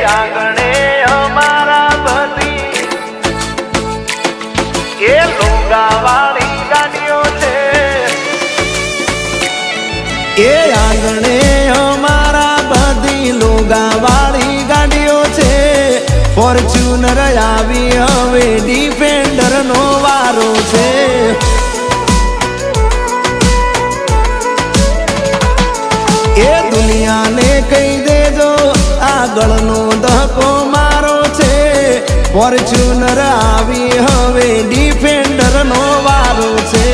આંગણે અમારા બધી એ લોગાવાળી ગાડીઓ છે એ આંગણે અમારા બધી લોગાવાળી ગાડીઓ છે ફોર્ચ્યુનર આવી હવે ડિફેન્ડર નો વારો છે એ દુનિયાને કહી દેજો આગળનો ધક્કો મારો છે ફોર્ચ્યુનર આવી હવે ડિફેન્ડર નો વારો છે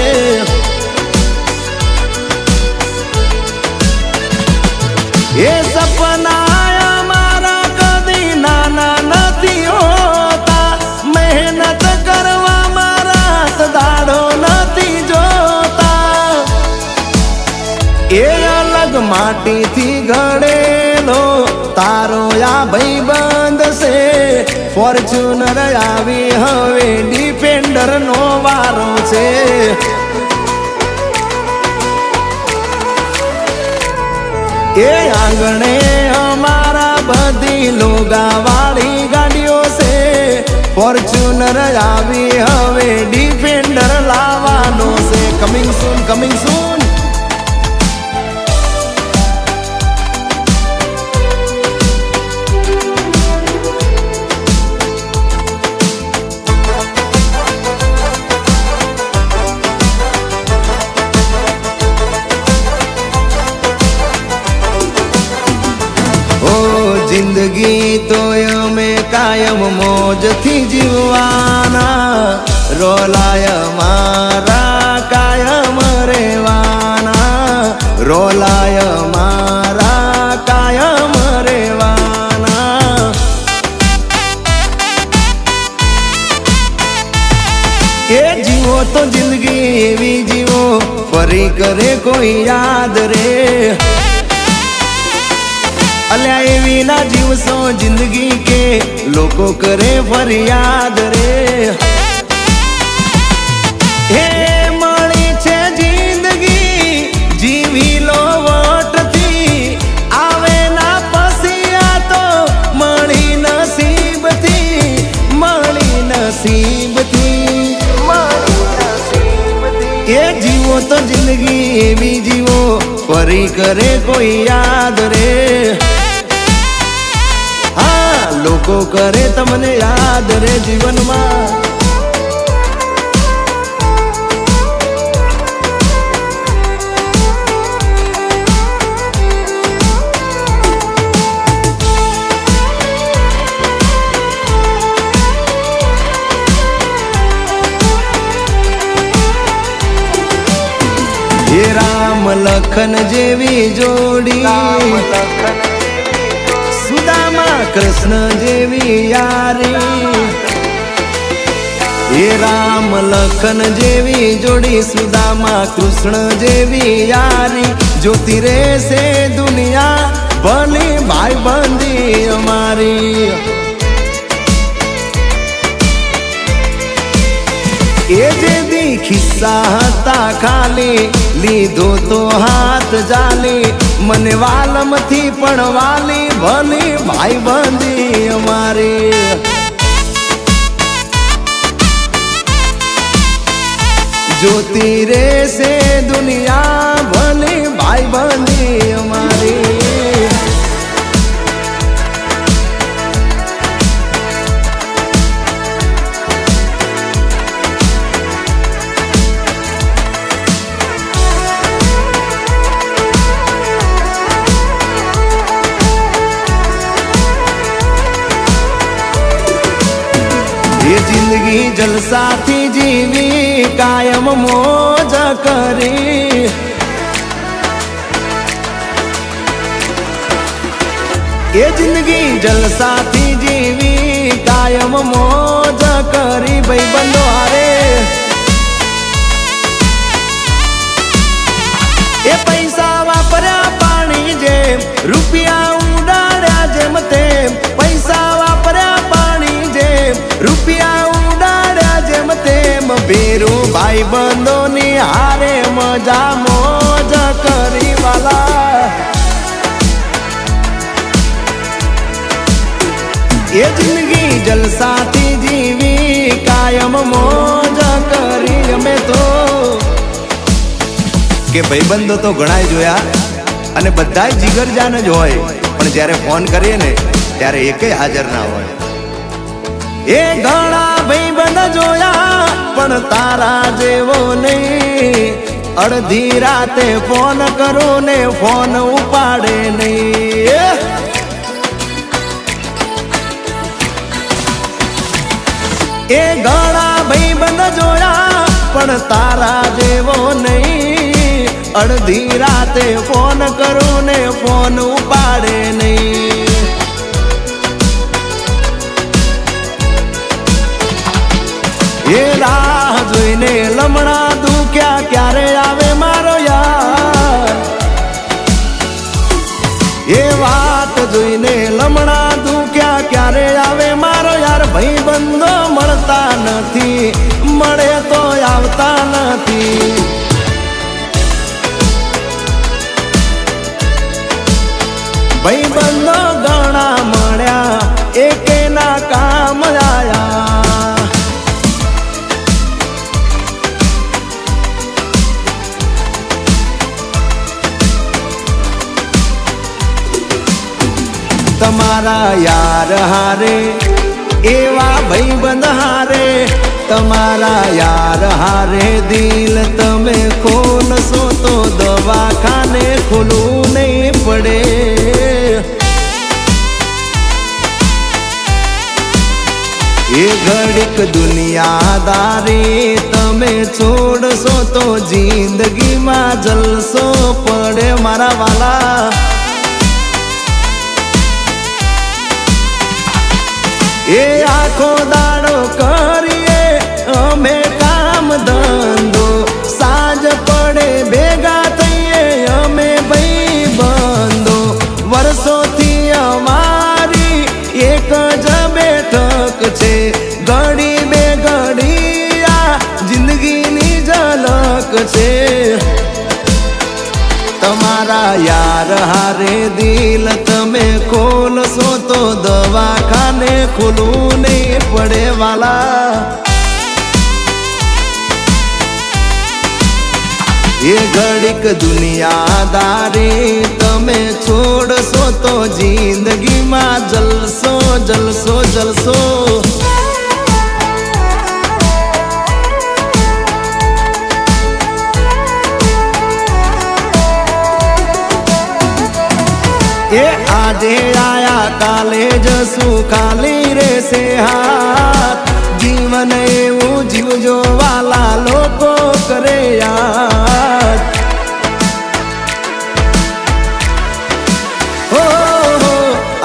એ સપના અમારા કદી નાના નથી હોતા મહેનત કરવા મારા દાડો નથી જોતા એ અલગ માટીથી ઘડેલો તારો આ ભાઈબંધ છે ફોર્ચ્યુનર આવી હવે ડિફેન્ડર નો વારો છે એ આંગણે અમારા બધી લોગાવાળી ગાડીઓ છે ફોર્ચ્યુનર આવી હવે ડિફેન્ડર લાવવાનો છે કમિંગ સૂન કમિંગ સૂન જિંદગી તો અમે કાયમ મોજથી જીવવાના રોલાય મારા કાયમ રેવાના રોલાય મારા કાયમ રેવાના એ જીવો તો જિંદગી એવી જીવો ફરી કરે કોઈ યાદ રે અલ્યા એવી ના જીવશો જિંદગી કે લોકો કરે ફરિયાદ રે હે મળી છે જિંદગી જીવી લો વટથી આવે ના પછી આ તો મળી નસીબથી એ જીવો તો જિંદગી એવી જીવો ફરી કરે કોઈ યાદ રે લોકો કરે તમને યાદ રે જીવનમાં હે રામ લખન જેવી જોડી સુદામા કૃષ્ણ જેવી યારી હે રામ લખન જેવી જોડી સુદામા કૃષ્ણ જેવી યારી જોતી રહેશે દુનિયા ભલી ભાઈ બંધી અમારી એ જે દી ખિસ્સા હતા ખાલી લીધો તો હાથ જાલી મને વાલમથી પણ વાલી ભલી ભાઈ બંધી અમારી જોતી રહેશે દુનિયા ભલી ભાઈ બંધી અમારી જિંદગી જલસાથી જીવી કાયમ મોજ કરી એ જિંદગી જલસાથી જીવી કાયમ મોજ કરી ભાઈબંધો હારે એ પૈસા વાપર્યા પાણી જેમ રૂપિયા ઉડાડ્યા જેમ તેમ પૈસા વાપર્યા પાણી જેમ રૂપિયા ઉડાડ્યા જેમ તેમ ભેરું ભાઈ બંધોની હારે મજા મોજ કરી વાલા જલસાથી જીવી કાયમ મોજ કરી અમે તો કે ભાઈબંધો તો ઘણાય જોયા અને બધાય જીગરજાન જ હોય, પણ જ્યારે ફોન કરીએ ને ત્યારે એકેય હાજર ના હોય. એ ઘણા ભાઈબંધ જોયા પણ તારા જેવો નહીં. અડધી રાતે ફોન કરું ને ફોન ઉપાડે નહીં. એ ઘણા ભાઈબંધ જોયા પણ તારા જેવો નહીં. અડધી રાતે ફોન કરું ને ફોન ઉપાડે નહીં. એ રાહ જોઈને લમણા દુખ્યા ક્યારે આવે મારો યાર. એ વાત જોઈને લમણા દુખ્યા ક્યારે આવે મારો યાર. ભાઈબંધો મળતા નથી, મળે તો આવતા નથી. ભાઈબંધો ઘણા મળ્યા એકેના કામ આયા. તમારા યાર હારે એવા ભાઈબંધ હારે, તમારા યાર હારે દિલ તમે ખોલશો તો દવાખાને ખોલવું નહીં પડે. એ ઘડીક દુનિયાદારી તમે છોડશો તો જિંદગીમાં જલસો પડે મારા વાલા. એ આખો દાડો કરીએ અમે કામ ધંધો, સાંજ પડે ભેગા થઈએ અમે ભાઈબંધો. વર્ષોથી અમારી એક જ બેઠક છે, ઘડી બે ઘડી આ જિંદગીની ઝલક છે. તમારા યાર હારે દિલ તમે ખોલશો તો દવાખાને ખોલવું નહીં પડે વાલા. એ ઘડીક દુનિયાદારી તમે છોડશો તો જિંદગીમાં જલસો જલસો જલસો. એ આજે આયા કાલે જશું ખાલી રહેશે હાથ. જીવન એવું જીવજો વાલા લોકો કરે યાદ. હો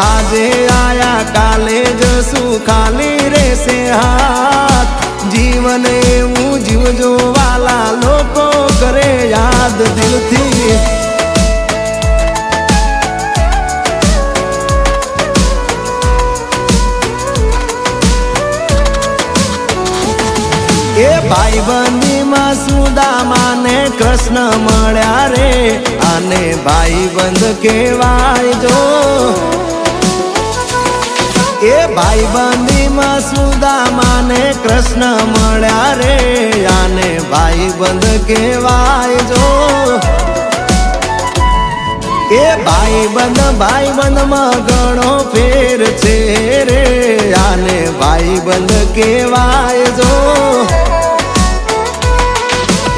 આજે આયા કાલે જશું ખાલી રહેશે હાથ. જીવન એવું જીવજો વાલા લોકો કરે યાદ દિલથી. એ ભાઈબંધીમાં સુદામાને કૃષ્ણ મળ્યા રે, આને ભાઈબંધ કહેવાય જો. એ ભાઈબંધીમાં સુદામાને કૃષ્ણ મળ્યા રે, આને ભાઈબંધ કહેવાય જો. એ ભાઈબંધમાં ઘણો ફેર છે રે, આને ભાઈબંધ કહેવાય જો.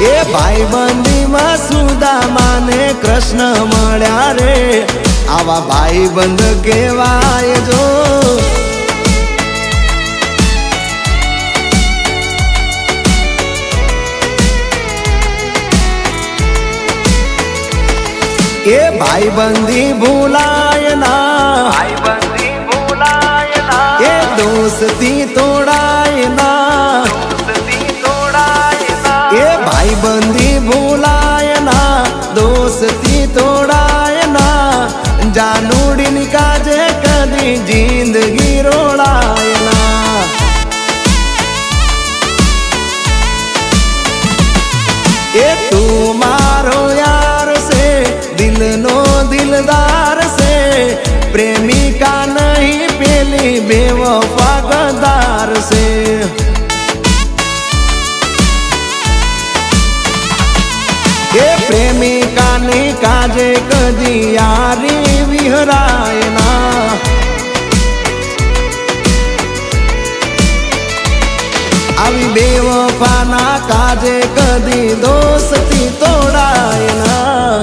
એ ભાઈબંધીમાં સુદામાને કૃષ્ણ મળ્યા રે, આવા ભાઈબંધ કહેવાય જો. એ ભાઈબંધી ભૂલાય ના, ભાઈબંધી ભૂલાય ના. એ દોસ્તી તોડાય ના, દોસ્તી તોડાય ના. એ ભાઈબંધી ભૂલાય ના, દોસ્તી તોડાય ના. જાનુડીની કાજે કદી જિંદગી રોળાય ના. એ તું મારો યાર છે, દિલનો દિલદાર છે, પ્રેમિકા નહીં પેલી બેવફા ગદા. કાજે કદી યારી વિહરાય ના આવી બેવફાના કાજે કદી દોસ્તી તોડાય ના